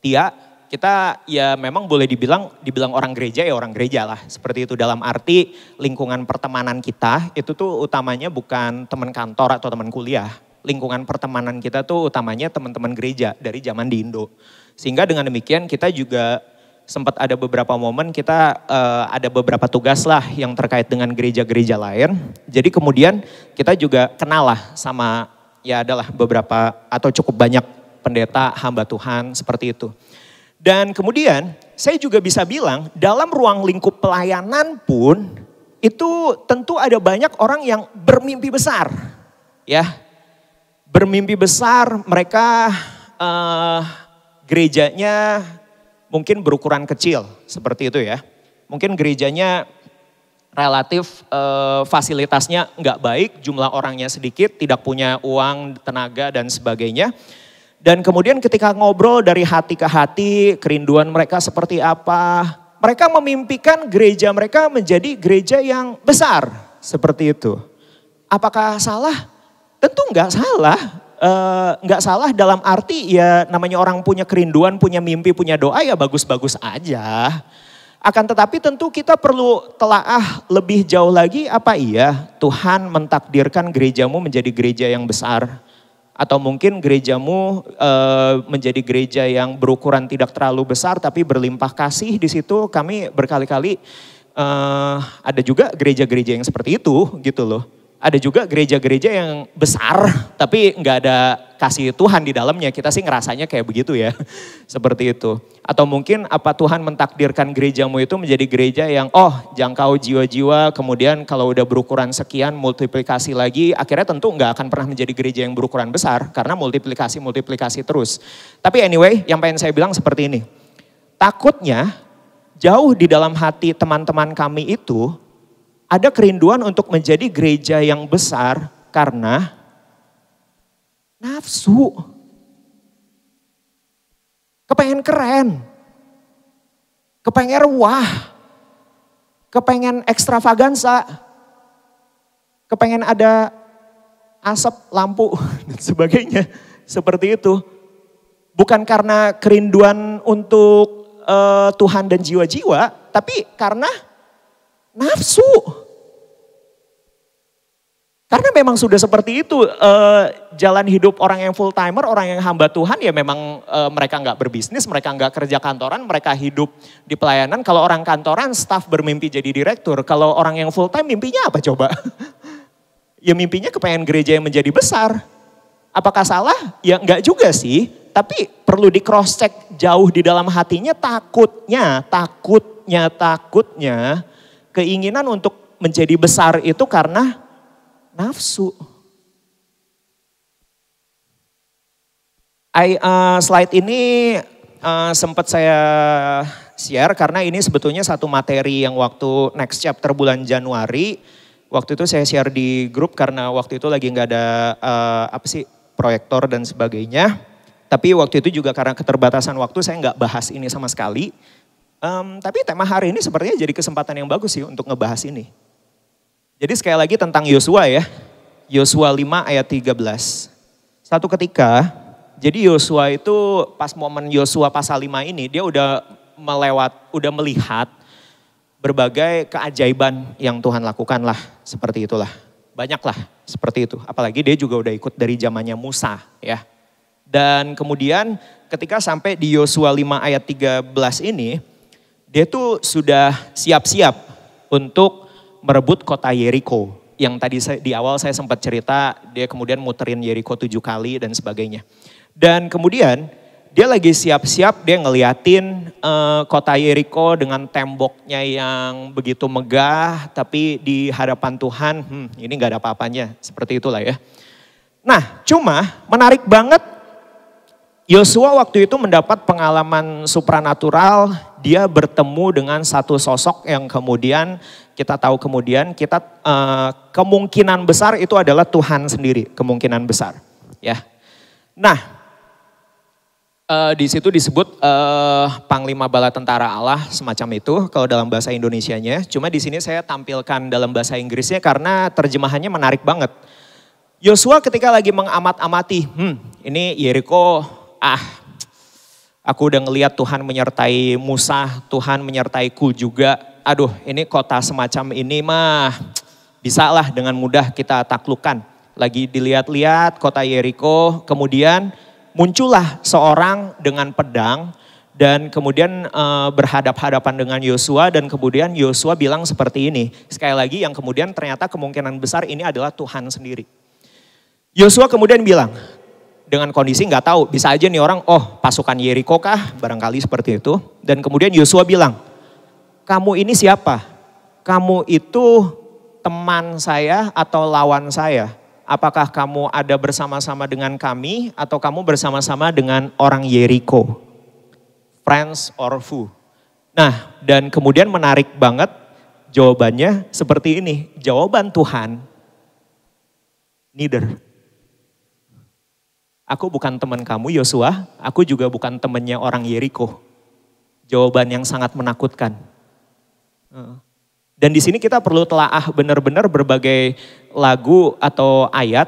S2: Tia, kita ya memang boleh dibilang orang gereja ya orang gereja lah. Seperti itu dalam arti lingkungan pertemanan kita itu tuh utamanya bukan teman kantor atau teman kuliah. Lingkungan pertemanan kita tuh utamanya teman-teman gereja dari zaman di Indo. Sehingga dengan demikian kita juga sempat ada beberapa momen kita ada beberapa tugas lah yang terkait dengan gereja-gereja lain. Jadi kemudian kita juga kenal lah sama ya adalah beberapa atau cukup banyak pendeta hamba Tuhan seperti itu. Dan kemudian saya juga bisa bilang dalam ruang lingkup pelayanan pun itu tentu ada banyak orang yang bermimpi besar. Ya, bermimpi besar mereka gerejanya mungkin berukuran kecil seperti itu ya. Mungkin gerejanya relatif fasilitasnya nggak baik, jumlah orangnya sedikit, tidak punya uang, tenaga dan sebagainya. Dan kemudian ketika ngobrol dari hati ke hati, kerinduan mereka seperti apa, mereka memimpikan gereja mereka menjadi gereja yang besar seperti itu. Apakah salah? Tentu nggak salah. Nggak salah dalam arti ya namanya orang punya kerinduan, punya mimpi, punya doa ya bagus-bagus aja. Akan tetapi tentu kita perlu telaah lebih jauh lagi, apa iya Tuhan mentakdirkan gerejamu menjadi gereja yang besar? Atau mungkin gerejamu menjadi gereja yang berukuran tidak terlalu besar tapi berlimpah kasih di situ. Kami berkali-kali ada juga gereja-gereja yang seperti itu gitu loh. Ada juga gereja-gereja yang besar tapi nggak ada kasih Tuhan di dalamnya. Kita sih ngerasanya kayak begitu ya, seperti itu. Atau mungkin apa Tuhan mentakdirkan gerejamu itu menjadi gereja yang jangkau jiwa-jiwa, kemudian kalau udah berukuran sekian multiplikasi lagi, akhirnya tentu nggak akan pernah menjadi gereja yang berukuran besar karena multiplikasi terus. Tapi anyway, yang pengen saya bilang seperti ini. Takutnya jauh di dalam hati teman-teman kami itu ada kerinduan untuk menjadi gereja yang besar karena nafsu. Kepengen keren. Kepengen wah. Kepengen ekstravaganza. Kepengen ada asap, lampu dan sebagainya. Seperti itu. Bukan karena kerinduan untuk Tuhan dan jiwa-jiwa, tapi karena nafsu. Karena memang sudah seperti itu jalan hidup orang yang full timer, orang yang hamba Tuhan ya memang mereka nggak berbisnis, mereka nggak kerja kantoran, mereka hidup di pelayanan. Kalau orang kantoran, staff bermimpi jadi direktur. Kalau orang yang full time mimpinya apa coba? Ya mimpinya kepengen gereja yang menjadi besar. Apakah salah? Ya nggak juga sih. Tapi perlu di cross check jauh di dalam hatinya, takutnya keinginan untuk menjadi besar itu karena nafsu. Slide ini sempat saya share karena ini sebetulnya satu materi yang waktu next chapter bulan Januari. Waktu itu saya share di grup karena waktu itu lagi nggak ada proyektor dan sebagainya. Tapi waktu itu juga karena keterbatasan waktu saya nggak bahas ini sama sekali. Tapi tema hari ini sepertinya jadi kesempatan yang bagus sih untuk ngebahas ini. Jadi sekali lagi tentang Yosua ya. Yosua 5 ayat 13. Satu ketika, jadi Yosua itu pas momen Yosua pasal 5 ini dia udah melihat berbagai keajaiban yang Tuhan lakukan lah. Seperti itulah. Banyak lah seperti itu. Apalagi dia juga udah ikut dari zamannya Musa ya. Dan kemudian ketika sampai di Yosua 5 ayat 13 ini, dia tuh sudah siap-siap untuk merebut kota Yeriko. Yang tadi di awal saya sempat cerita, dia kemudian muterin Yeriko 7 kali dan sebagainya. Dan kemudian dia lagi siap-siap, dia ngeliatin kota Yeriko dengan temboknya yang begitu megah. Tapi di hadapan Tuhan, ini gak ada apa-apanya. Seperti itulah ya. Nah cuma menarik banget, Yosua waktu itu mendapat pengalaman supranatural, dia bertemu dengan satu sosok yang kemudian kita tahu kemungkinan besar itu adalah Tuhan sendiri, kemungkinan besar ya. Nah di situ disebut Panglima Bala Tentara Allah semacam itu kalau dalam bahasa Indonesianya. Cuma di sini saya tampilkan dalam bahasa Inggrisnya karena terjemahannya menarik banget. Yosua ketika lagi mengamat-amati, ini Yeriko, aku udah ngelihat Tuhan menyertai Musa, Tuhan menyertaiku juga. Aduh ini kota semacam ini mah bisa lah dengan mudah kita taklukkan. Lagi dilihat-lihat kota Yeriko, kemudian muncullah seorang dengan pedang dan kemudian berhadap-hadapan dengan Yosua dan kemudian Yosua bilang seperti ini. Sekali lagi yang kemudian ternyata kemungkinan besar ini adalah Tuhan sendiri. Yosua kemudian bilang, dengan kondisi nggak tahu, bisa aja nih orang, pasukan Yeriko kah? Barangkali seperti itu. Dan kemudian Yosua bilang, kamu ini siapa? Kamu itu teman saya atau lawan saya? Apakah kamu ada bersama-sama dengan kami atau kamu bersama-sama dengan orang Yeriko? friends or foe. Nah, dan kemudian menarik banget jawabannya seperti ini. Jawaban Tuhan, neither. Aku bukan teman kamu Yosua, aku juga bukan temannya orang Yeriko. Jawaban yang sangat menakutkan. Dan di sini kita perlu telaah benar-benar berbagai lagu atau ayat.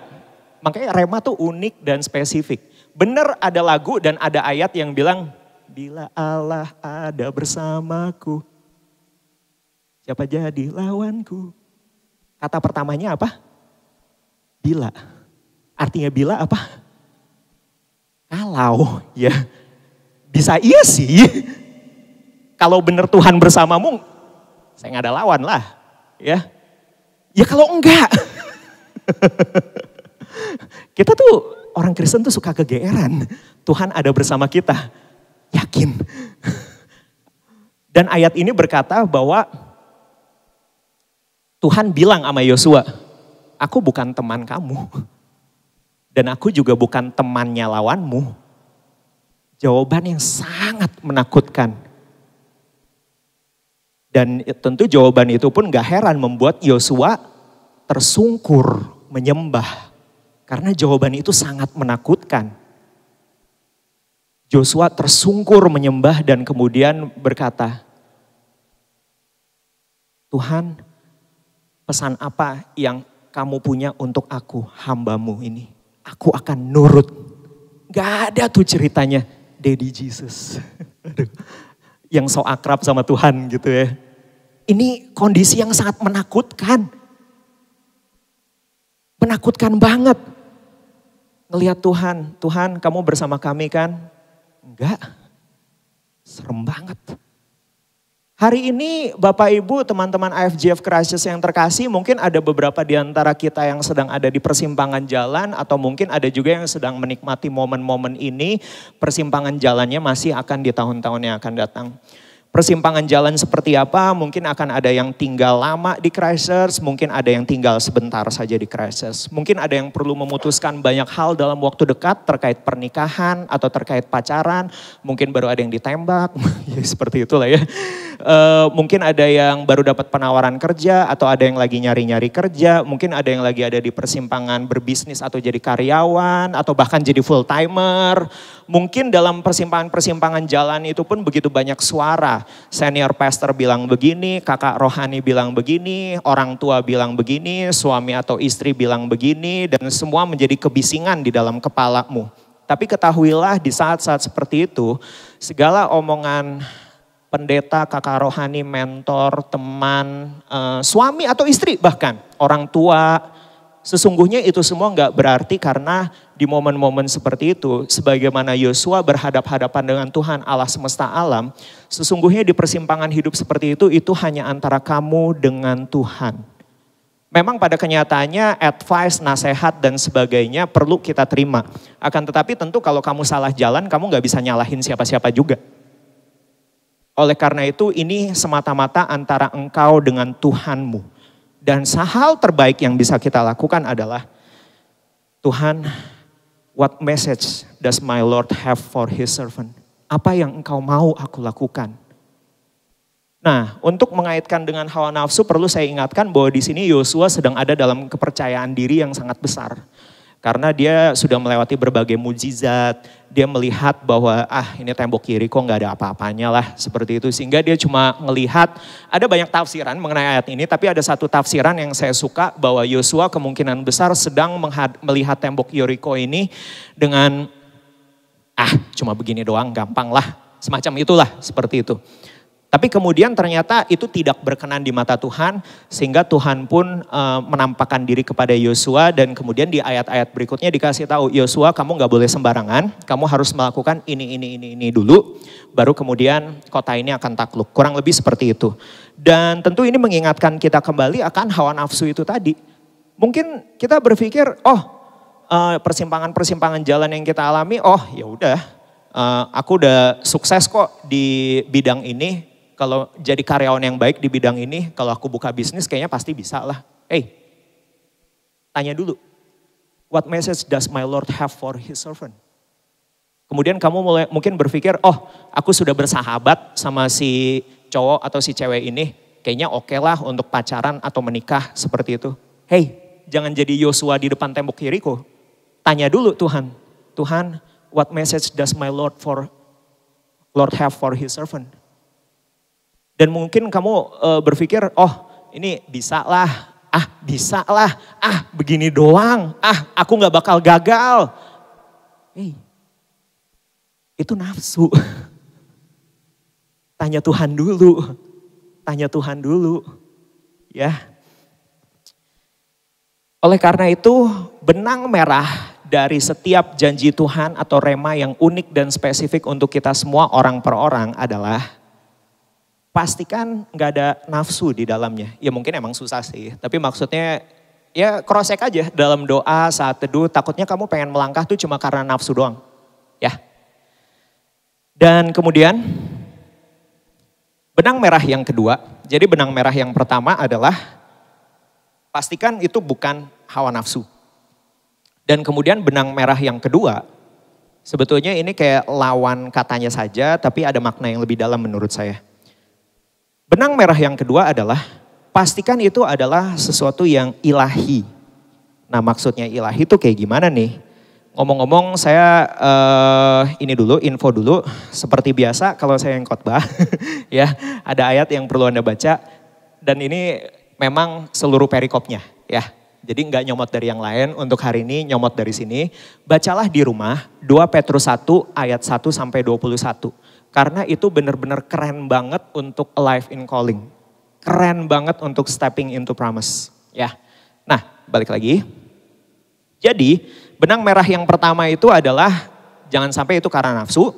S2: Makanya Rema tuh unik dan spesifik. Benar ada lagu dan ada ayat yang bilang, bila Allah ada bersamaku, siapa jadi lawanku? Kata pertamanya apa? Bila. Artinya bila apa? Kalau, ya. Bisa iya sih. Kalau benar Tuhan bersamamu, saya nggak ada lawan lah. Ya kalau enggak. Kita tuh orang Kristen tuh suka kegeeran. Tuhan ada bersama kita. Yakin. Dan ayat ini berkata bahwa Tuhan bilang sama Yosua, aku bukan teman kamu. Dan aku juga bukan temannya lawanmu. Jawaban yang sangat menakutkan. Dan tentu jawaban itu pun gak heran membuat Yosua tersungkur menyembah. Karena jawaban itu sangat menakutkan. Yosua tersungkur menyembah dan kemudian berkata, Tuhan, pesan apa yang kamu punya untuk aku, hambamu ini? Aku akan nurut. Gak ada tuh ceritanya, Daddy Jesus. Yang so akrab sama Tuhan gitu ya. Ini kondisi yang sangat menakutkan. Menakutkan banget. Ngelihat Tuhan, Tuhan kamu bersama kami kan? Enggak, serem banget. Hari ini Bapak Ibu teman-teman IFGF Crisis yang terkasih, mungkin ada beberapa di antara kita yang sedang ada di persimpangan jalan atau mungkin ada juga yang sedang menikmati momen-momen ini. Persimpangan jalannya masih akan di tahun-tahun yang akan datang. Persimpangan jalan seperti apa? Mungkin akan ada yang tinggal lama di Crisis, mungkin ada yang tinggal sebentar saja di Crisis. Mungkin ada yang perlu memutuskan banyak hal dalam waktu dekat terkait pernikahan atau terkait pacaran. Mungkin baru ada yang ditembak, ya seperti itulah ya. Mungkin ada yang baru dapat penawaran kerja atau ada yang lagi nyari-nyari kerja. Mungkin ada yang lagi ada di persimpangan berbisnis atau jadi karyawan atau bahkan jadi full timer. Mungkin dalam persimpangan-persimpangan jalan itu pun begitu banyak suara. Senior pastor bilang begini, kakak rohani bilang begini, orang tua bilang begini, suami atau istri bilang begini, dan semua menjadi kebisingan di dalam kepalamu. Tapi ketahuilah di saat-saat seperti itu, segala omongan pendeta, kakak rohani, mentor, teman, suami atau istri bahkan, orang tua, sesungguhnya itu semua nggak berarti karena di momen-momen seperti itu, sebagaimana Yosua berhadap-hadapan dengan Tuhan Allah semesta alam, sesungguhnya di persimpangan hidup seperti itu hanya antara kamu dengan Tuhan. Memang pada kenyataannya advice, nasihat dan sebagainya perlu kita terima. Akan tetapi tentu kalau kamu salah jalan, kamu nggak bisa nyalahin siapa-siapa juga. Oleh karena itu ini semata-mata antara engkau dengan Tuhanmu. Dan hal terbaik yang bisa kita lakukan adalah, Tuhan, what message does my Lord have for his servant? Apa yang engkau mau aku lakukan? Nah, untuk mengaitkan dengan hawa nafsu perlu saya ingatkan bahwa di sini Yosua sedang ada dalam kepercayaan diri yang sangat besar. Karena dia sudah melewati berbagai mujizat, dia melihat bahwa ini tembok Yeriko nggak ada apa-apanya lah seperti itu. Sehingga dia cuma melihat, ada banyak tafsiran mengenai ayat ini, tapi ada satu tafsiran yang saya suka bahwa Yosua kemungkinan besar sedang melihat tembok Yeriko ini dengan cuma begini doang gampang lah, semacam itulah seperti itu. Tapi kemudian ternyata itu tidak berkenan di mata Tuhan, sehingga Tuhan pun menampakkan diri kepada Yosua, dan kemudian di ayat-ayat berikutnya dikasih tahu, Yosua kamu gak boleh sembarangan, kamu harus melakukan ini dulu, baru kemudian kota ini akan takluk. Kurang lebih seperti itu. Dan tentu ini mengingatkan kita kembali akan hawa nafsu itu tadi. Mungkin kita berpikir, persimpangan-persimpangan jalan yang kita alami, ya udah, aku udah sukses kok di bidang ini. Kalau jadi karyawan yang baik di bidang ini, kalau aku buka bisnis kayaknya pasti bisa lah. Tanya dulu, what message does my Lord have for his servant? Kemudian kamu mungkin berpikir, oh aku sudah bersahabat sama si cowok atau si cewek ini, kayaknya oke lah untuk pacaran atau menikah seperti itu. Hey, jangan jadi Yosua di depan tembok Yeriko. Tanya dulu Tuhan, Tuhan, what message does my Lord have for his servant? Dan mungkin kamu berpikir, oh ini bisa lah, begini doang, aku gak bakal gagal. Hey, itu nafsu. Tanya Tuhan dulu, ya. Oleh karena itu, benang merah dari setiap janji Tuhan atau rema yang unik dan spesifik untuk kita semua orang per orang adalah pastikan gak ada nafsu di dalamnya. Ya mungkin emang susah sih, tapi maksudnya ya cross check aja dalam doa saat teduh. Takutnya kamu pengen melangkah tuh cuma karena nafsu doang. Ya. Dan kemudian benang merah yang kedua, jadi benang merah yang pertama adalah pastikan itu bukan hawa nafsu. Dan kemudian benang merah yang kedua, sebetulnya ini kayak lawan katanya saja, tapi ada makna yang lebih dalam menurut saya. Benang merah yang kedua adalah pastikan itu adalah sesuatu yang ilahi. Nah maksudnya ilahi itu kayak gimana nih? Ngomong-ngomong saya info dulu. Seperti biasa kalau saya yang khotbah ya ada ayat yang perlu Anda baca. Dan ini memang seluruh perikopnya ya. Jadi nggak nyomot dari yang lain, untuk hari ini nyomot dari sini. Bacalah di rumah 2 Petrus 1 ayat 1 sampai 21. Karena itu benar-benar keren banget untuk alive in calling. Keren banget untuk stepping into promise ya. Nah balik lagi. Jadi benang merah yang pertama itu adalah jangan sampai itu karena nafsu.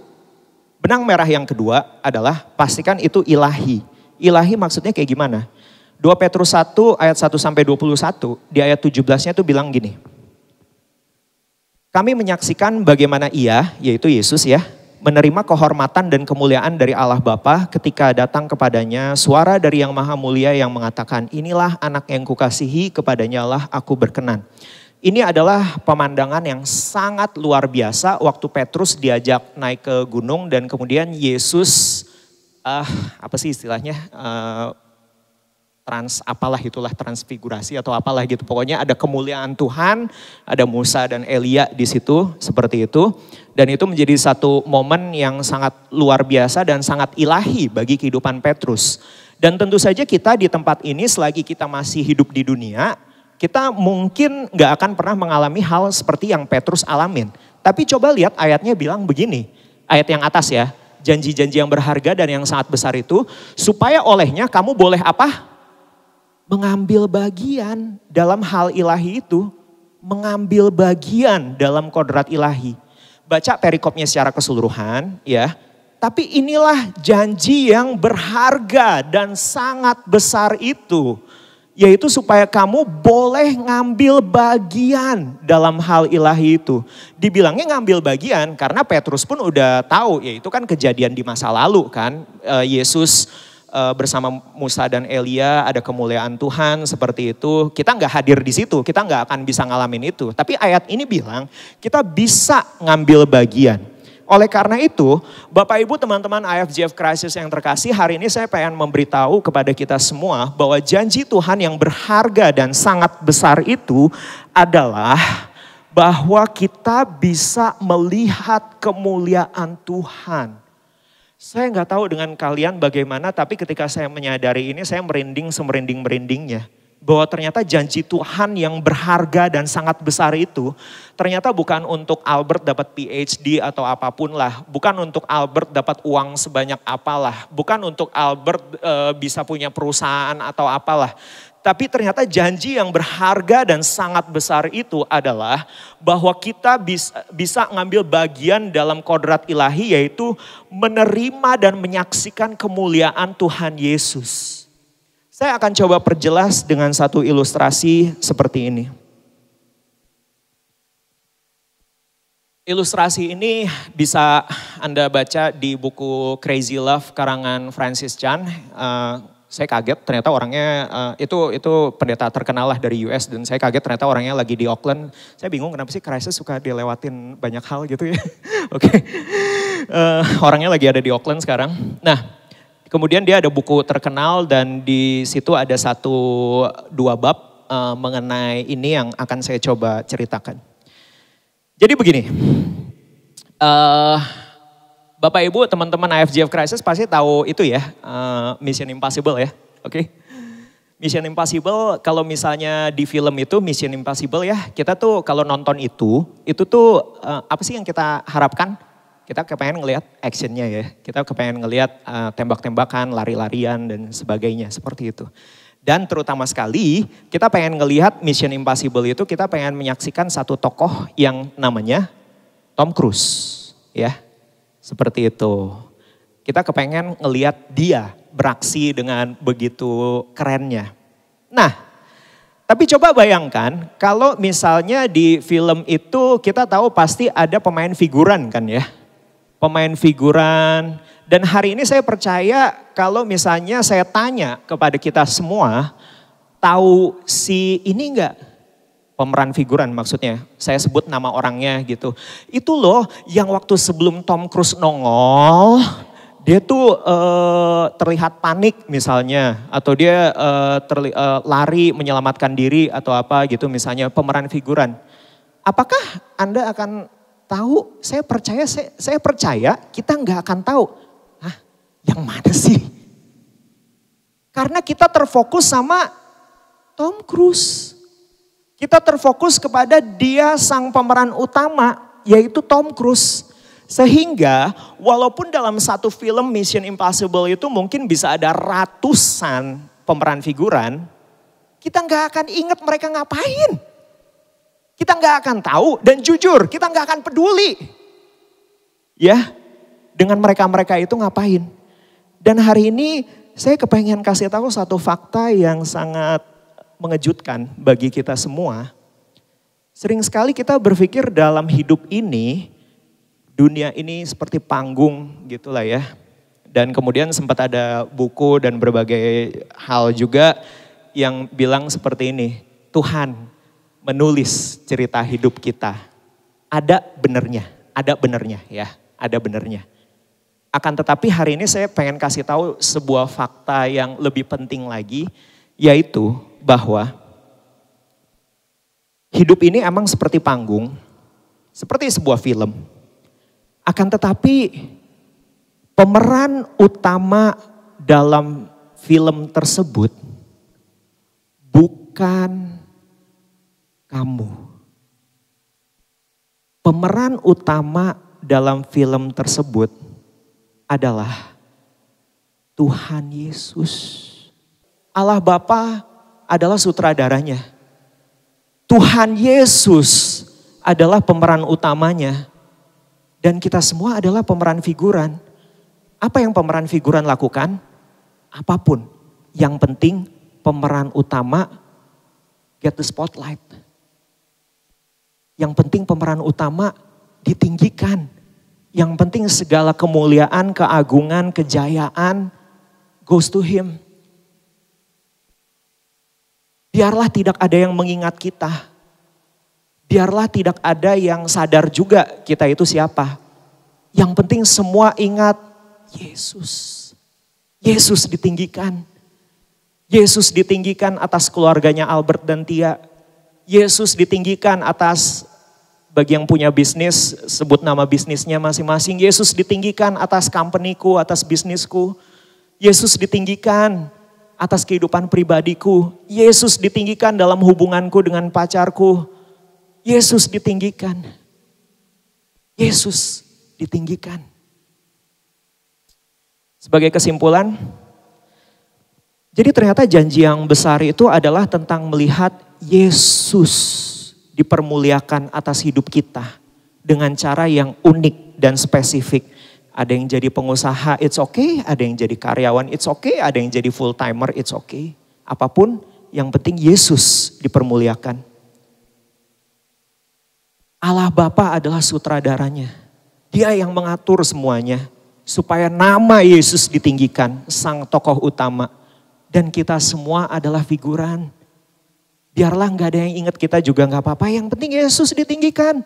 S2: Benang merah yang kedua adalah pastikan itu ilahi. Ilahi maksudnya kayak gimana? 2 Petrus 1 ayat 1 sampai 21 di ayat 17-nya itu bilang gini. Kami menyaksikan bagaimana ia, yaitu Yesus ya, menerima kehormatan dan kemuliaan dari Allah Bapa ketika datang kepadanya suara dari Yang Maha Mulia yang mengatakan, inilah anak yang kukasihi, kepadanya lah aku berkenan. Ini adalah pemandangan yang sangat luar biasa waktu Petrus diajak naik ke gunung dan kemudian Yesus, apa sih istilahnya, transfigurasi atau apalah gitu. Pokoknya ada kemuliaan Tuhan, ada Musa dan Elia di situ seperti itu. Dan itu menjadi satu momen yang sangat luar biasa dan sangat ilahi bagi kehidupan Petrus. Dan tentu saja kita di tempat ini selagi kita masih hidup di dunia, kita mungkin gak akan pernah mengalami hal seperti yang Petrus alamin. Tapi coba lihat ayatnya bilang begini, ayat yang atas ya, janji-janji yang berharga dan yang sangat besar itu, supaya olehnya kamu boleh apa? Mengambil bagian dalam hal ilahi itu, mengambil bagian dalam kodrat ilahi. Baca perikopnya secara keseluruhan ya, tapi inilah janji yang berharga dan sangat besar itu. Yaitu supaya kamu boleh ngambil bagian dalam hal ilahi itu. Dibilangnya ngambil bagian karena Petrus pun udah tahu, ya itu kan kejadian di masa lalu kan. Yesus bersama Musa dan Elia ada kemuliaan Tuhan seperti itu. Kita nggak hadir di situ, kita nggak akan bisa ngalamin itu. Tapi ayat ini bilang kita bisa ngambil bagian. Oleh karena itu, Bapak Ibu teman-teman IFGF Crisis yang terkasih, hari ini saya pengen memberitahu kepada kita semua bahwa janji Tuhan yang berharga dan sangat besar itu adalah bahwa kita bisa melihat kemuliaan Tuhan. Saya nggak tahu dengan kalian bagaimana, tapi ketika saya menyadari ini saya merinding semerinding-merindingnya. Bahwa ternyata janji Tuhan yang berharga dan sangat besar itu ternyata bukan untuk Albert dapat PhD atau apapun lah. Bukan untuk Albert dapat uang sebanyak apalah. Bukan untuk Albert bisa punya perusahaan atau apalah. Tapi ternyata janji yang berharga dan sangat besar itu adalah bahwa kita bisa ngambil bagian dalam kodrat ilahi, yaitu menerima dan menyaksikan kemuliaan Tuhan Yesus. Saya akan coba perjelas dengan satu ilustrasi seperti ini. Ilustrasi ini bisa Anda baca di buku Crazy Love karangan Francis Chan. Saya kaget ternyata orangnya itu pendeta terkenal lah dari US dan saya kaget ternyata orangnya lagi di Auckland. Saya bingung kenapa sih Crisis suka dilewatin banyak hal gitu ya. Oke. Orangnya lagi ada di Auckland sekarang. Nah, kemudian dia ada buku terkenal dan di situ ada 1-2 bab mengenai ini yang akan saya coba ceritakan. Jadi begini. Bapak Ibu, teman-teman IFGF Crisis pasti tahu itu ya, Mission Impossible ya, oke? Mission Impossible, kalau misalnya di film itu Mission Impossible ya, kita tuh kalau nonton itu tuh apa sih yang kita harapkan? Kita kepengen ngelihat actionnya ya, kita kepengen ngelihat tembak-tembakan, lari-larian dan sebagainya, seperti itu. Dan terutama sekali, kita pengen ngelihat Mission Impossible itu, kita pengen menyaksikan satu tokoh yang namanya Tom Cruise, ya. Seperti itu. Kita kepengen ngelihat dia beraksi dengan begitu kerennya. Nah, tapi coba bayangkan kalau misalnya di film itu kita tahu pasti ada pemain figuran kan ya. Pemain figuran. Dan hari ini saya percaya kalau misalnya saya tanya kepada kita semua, tahu si ini enggak? Pemeran figuran maksudnya, saya sebut nama orangnya gitu. Itu loh yang waktu sebelum Tom Cruise nongol, dia tuh terlihat panik misalnya. Atau dia lari menyelamatkan diri atau apa gitu misalnya pemeran figuran. Apakah Anda akan tahu? Saya percaya kita nggak akan tahu. Hah, yang mana sih? Karena kita terfokus sama Tom Cruise. Kita terfokus kepada dia sang pemeran utama, yaitu Tom Cruise. Sehingga walaupun dalam satu film Mission Impossible itu mungkin bisa ada ratusan pemeran figuran, kita nggak akan ingat mereka ngapain. Kita nggak akan tahu dan jujur kita nggak akan peduli. Ya, dengan mereka-mereka itu ngapain. Dan hari ini saya kepengen kasih tahu satu fakta yang sangat mengejutkan bagi kita semua. Sering sekali kita berpikir dalam hidup ini, dunia ini seperti panggung gitulah ya. Dan kemudian sempat ada buku dan berbagai hal juga yang bilang seperti ini. Tuhan menulis cerita hidup kita. Ada benernya ya, ada benernya. Akan tetapi hari ini saya pengen kasih tahu sebuah fakta yang lebih penting lagi, yaitu bahwa hidup ini emang seperti panggung, seperti sebuah film. Akan tetapi pemeran utama dalam film tersebut bukan kamu. Pemeran utama dalam film tersebut adalah Tuhan Yesus. Allah Bapa adalah sutradaranya. Tuhan Yesus adalah pemeran utamanya. Dan kita semua adalah pemeran figuran. Apa yang pemeran figuran lakukan? Apapun. Yang penting pemeran utama get the spotlight. Yang penting pemeran utama ditinggikan. Yang penting segala kemuliaan, keagungan, kejayaan goes to him. Biarlah tidak ada yang mengingat kita. Biarlah tidak ada yang sadar juga kita itu siapa. Yang penting semua ingat Yesus. Yesus ditinggikan. Yesus ditinggikan atas keluarganya Albert dan Tia. Yesus ditinggikan atas bagi yang punya bisnis, sebut nama bisnisnya masing-masing. Yesus ditinggikan atas company-ku, atas bisnisku. Yesus ditinggikan atas kehidupan pribadiku. Yesus ditinggikan dalam hubunganku dengan pacarku. Yesus ditinggikan. Yesus ditinggikan. Sebagai kesimpulan, jadi ternyata janji yang besar itu adalah tentang melihat Yesus dipermuliakan atas hidup kita dengan cara yang unik dan spesifik. Ada yang jadi pengusaha, it's okay. Ada yang jadi karyawan, it's okay. Ada yang jadi full timer, it's okay. Apapun, yang penting Yesus dipermuliakan. Allah Bapa adalah sutradaranya. Dia yang mengatur semuanya. Supaya nama Yesus ditinggikan, sang tokoh utama. Dan kita semua adalah figuran. Biarlah gak ada yang ingat kita juga gak apa-apa. Yang penting Yesus ditinggikan.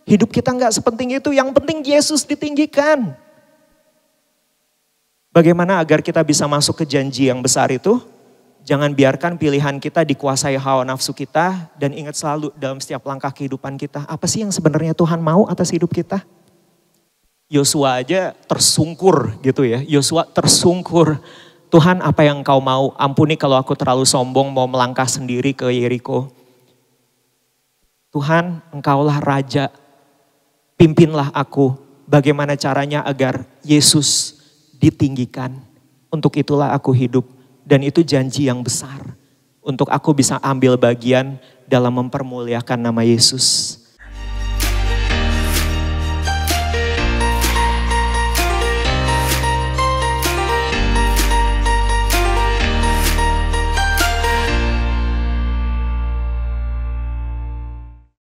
S2: Hidup kita gak sepenting itu, yang penting Yesus ditinggikan. Bagaimana agar kita bisa masuk ke janji yang besar itu? Jangan biarkan pilihan kita dikuasai hawa nafsu kita. Dan ingat selalu dalam setiap langkah kehidupan kita, apa sih yang sebenarnya Tuhan mau atas hidup kita? Yosua aja tersungkur gitu ya. Yosua tersungkur. Tuhan, apa yang Kau mau? Ampuni kalau aku terlalu sombong mau melangkah sendiri ke Yeriko. Tuhan, Engkaulah Raja. Pimpinlah aku. Bagaimana caranya agar Yesus ditinggikan. Untuk itulah aku hidup. Dan itu janji yang besar. Untuk aku bisa ambil bagian dalam mempermuliakan nama Yesus.